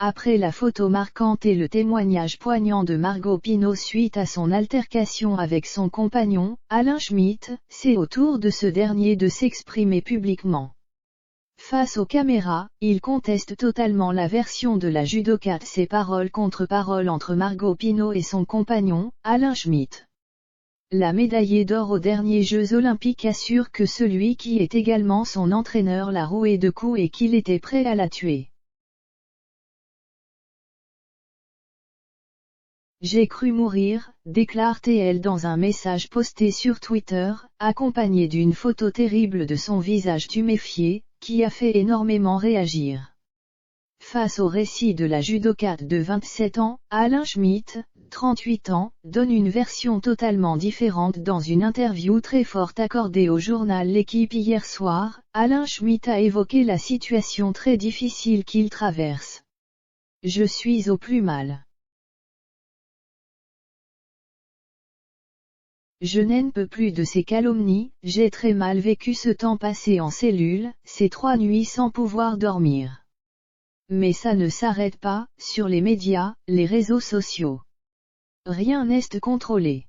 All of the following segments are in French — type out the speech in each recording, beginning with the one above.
Après la photo marquante et le témoignage poignant de Margot Pineau suite à son altercation avec son compagnon, Alain Schmitt, c'est au tour de ce dernier de s'exprimer publiquement. Face aux caméras, il conteste totalement la version de la judokate, ses paroles contre paroles entre Margot Pineau et son compagnon, Alain Schmitt. La médaillée d'or aux derniers Jeux Olympiques assure que celui qui est également son entraîneur l'a rouée de coups et qu'il était prêt à la tuer. J'ai cru mourir, déclare-t-elle dans un message posté sur Twitter, accompagné d'une photo terrible de son visage tuméfié, qui a fait énormément réagir. Face au récit de la judokate de 27 ans, Alain Schmitt, 38 ans, donne une version totalement différente dans une interview très forte accordée au journal L'Équipe hier soir. Alain Schmitt a évoqué la situation très difficile qu'il traverse. Je suis au plus mal. Je n'en peux plus de ces calomnies, j'ai très mal vécu ce temps passé en cellule, ces 3 nuits sans pouvoir dormir. Mais ça ne s'arrête pas, sur les médias, les réseaux sociaux. Rien n'est contrôlé.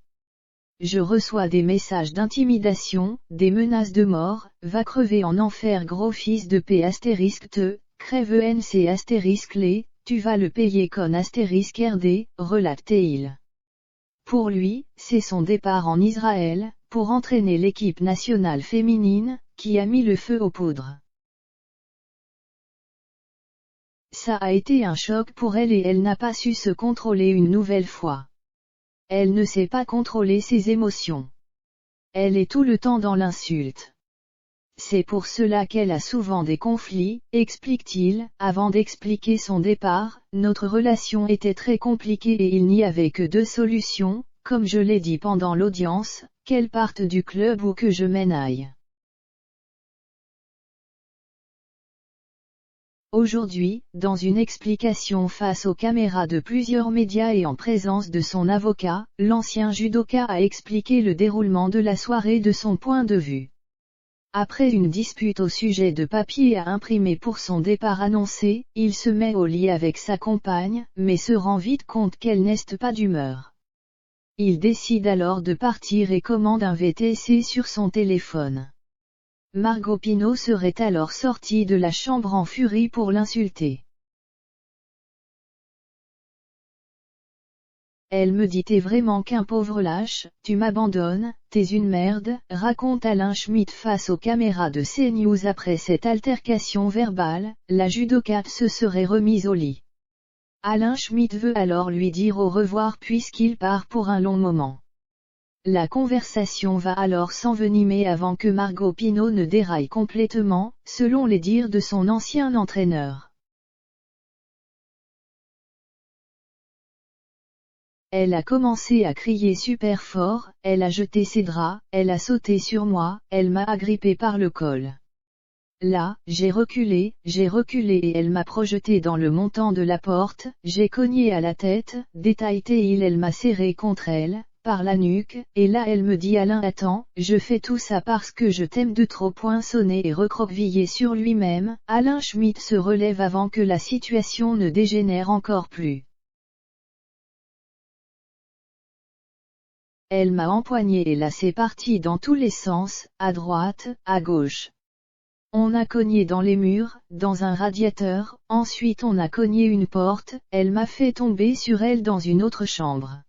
Je reçois des messages d'intimidation, des menaces de mort, va crever en enfer gros fils de P *te, crève nc *les, tu vas le payer con *rd, relate-t-il. Pour lui, c'est son départ en Israël, pour entraîner l'équipe nationale féminine, qui a mis le feu aux poudres. Ça a été un choc pour elle et elle n'a pas su se contrôler une nouvelle fois. Elle ne sait pas contrôler ses émotions. Elle est tout le temps dans l'insulte. C'est pour cela qu'elle a souvent des conflits, explique-t-il, avant d'expliquer son départ. Notre relation était très compliquée et il n'y avait que 2 solutions, comme je l'ai dit pendant l'audience, qu'elle parte du club ou que je m'en aille. Aujourd'hui, dans une explication face aux caméras de plusieurs médias et en présence de son avocat, l'ancien judoka a expliqué le déroulement de la soirée de son point de vue. Après une dispute au sujet de papiers à imprimer pour son départ annoncé, il se met au lit avec sa compagne, mais se rend vite compte qu'elle n'est pas d'humeur. Il décide alors de partir et commande un VTC sur son téléphone. Margot Pineau serait alors sortie de la chambre en furie pour l'insulter. Elle me dit t'es vraiment qu'un pauvre lâche, tu m'abandonnes, t'es une merde, raconte Alain Schmitt face aux caméras de CNews après cette altercation verbale. La judokate se serait remise au lit. Alain Schmitt veut alors lui dire au revoir puisqu'il part pour un long moment. La conversation va alors s'envenimer avant que Margot Pineau ne déraille complètement, selon les dires de son ancien entraîneur. Elle a commencé à crier super fort, elle a jeté ses draps, elle a sauté sur moi, elle m'a agrippé par le col. Là, j'ai reculé et elle m'a projeté dans le montant de la porte, j'ai cogné à la tête, détaille-t-il. Elle m'a serré contre elle, par la nuque, et là elle me dit Alain attends, je fais tout ça parce que je t'aime de trop. Sonné et recroquevillé sur lui-même, Alain Schmitt se relève avant que la situation ne dégénère encore plus. Elle m'a empoigné et là c'est parti dans tous les sens, à droite, à gauche. On a cogné dans les murs, dans un radiateur, ensuite on a cogné une porte, elle m'a fait tomber sur elle dans une autre chambre.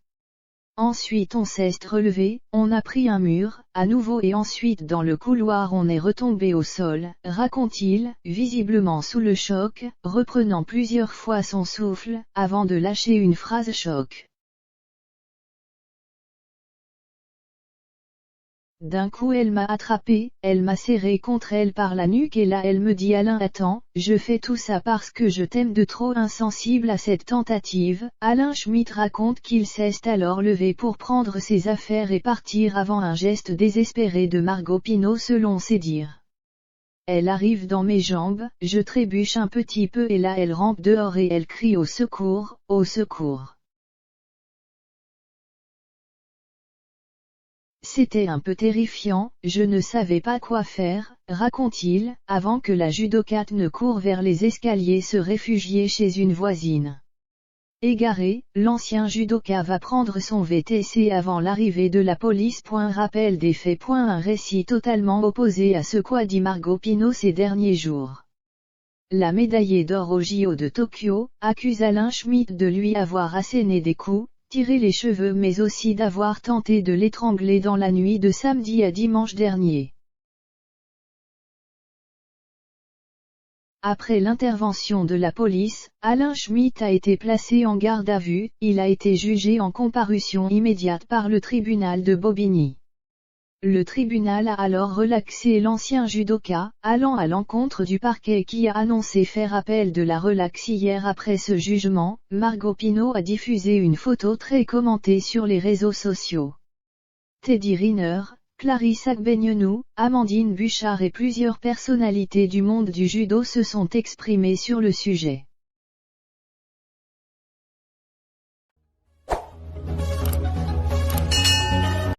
Ensuite on s'est relevé, on a pris un mur, à nouveau et ensuite dans le couloir on est retombé au sol, raconte-t-il, visiblement sous le choc, reprenant plusieurs fois son souffle, avant de lâcher une phrase choc. D'un coup elle m'a attrapé, elle m'a serré contre elle par la nuque et là elle me dit Alain attends, je fais tout ça parce que je t'aime de trop. Insensible à cette tentative, Alain Schmitt raconte qu'il s'est alors levé pour prendre ses affaires et partir avant un geste désespéré de Margot Pineau selon ses dires. Elle arrive dans mes jambes, je trébuche un petit peu et là elle rampe dehors et elle crie au secours, au secours. C'était un peu terrifiant, je ne savais pas quoi faire, raconte-t-il, avant que la judokate ne court vers les escaliers se réfugier chez une voisine. Égaré, l'ancien judoka va prendre son VTC avant l'arrivée de la police. Rappel des faits. Un récit totalement opposé à ce qu'a dit Margot Pineau ces derniers jours. La médaillée d'or au JO de Tokyo accuse Alain Schmitt de lui avoir asséné des coups, tiré les cheveux mais aussi d'avoir tenté de l'étrangler dans la nuit de samedi à dimanche dernier. Après l'intervention de la police, Alain Schmitt a été placé en garde à vue, il a été jugé en comparution immédiate par le tribunal de Bobigny. Le tribunal a alors relaxé l'ancien judoka, allant à l'encontre du parquet qui a annoncé faire appel de la relaxe hier. Après ce jugement, Margot Pineau a diffusé une photo très commentée sur les réseaux sociaux. Teddy Riner, Clarisse Agbenienou, Amandine Bouchard et plusieurs personnalités du monde du judo se sont exprimées sur le sujet.